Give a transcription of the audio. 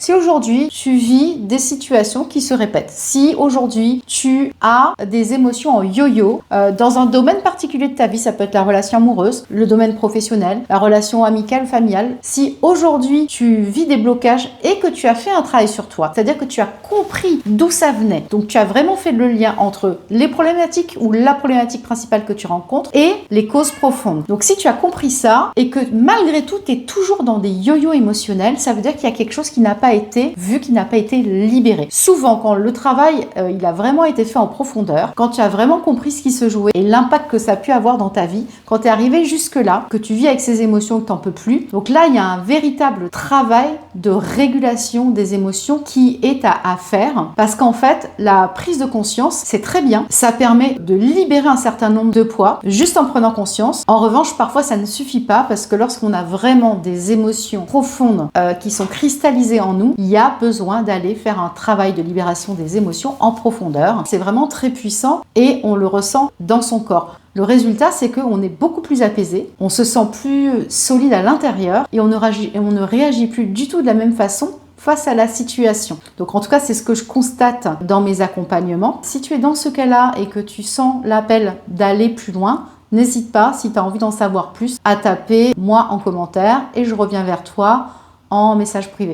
Si aujourd'hui tu vis des situations qui se répètent, si aujourd'hui tu as des émotions en yo-yo dans un domaine particulier de ta vie, ça peut être la relation amoureuse, le domaine professionnel, la relation amicale, familiale, si aujourd'hui tu vis des blocages et que tu as fait un travail sur toi, c'est-à-dire que tu as compris d'où ça venait, donc tu as vraiment fait le lien entre les problématiques ou la problématique principale que tu rencontres et les causes profondes. Donc si tu as compris ça et que malgré tout tu es toujours dans des yo-yo émotionnels, ça veut dire qu'il y a quelque chose qui n'a pas été vu, qui n'a pas été libéré. Souvent quand le travail il a vraiment été fait en profondeur, quand tu as vraiment compris ce qui se jouait et l'impact que ça a pu avoir dans ta vie, quand tu es arrivé jusque là, que tu vis avec ces émotions, que tu n'en peux plus, donc là il y a un véritable travail de régulation des émotions qui est à faire, parce qu'en fait la prise de conscience c'est très bien, ça permet de libérer un certain nombre de poids juste en prenant conscience. En revanche parfois ça ne suffit pas, parce que lorsqu'on a vraiment des émotions profondes qui sont cristallisées en nous, il y a besoin d'aller faire un travail de libération des émotions en profondeur. C'est vraiment très puissant et on le ressent dans son corps. Le résultat, c'est qu'on est beaucoup plus apaisé, on se sent plus solide à l'intérieur et on ne réagit plus du tout de la même façon face à la situation. Donc en tout cas, c'est ce que je constate dans mes accompagnements. Si tu es dans ce cas-là et que tu sens l'appel d'aller plus loin, n'hésite pas, si tu as envie d'en savoir plus, à taper moi en commentaire et je reviens vers toi en message privé.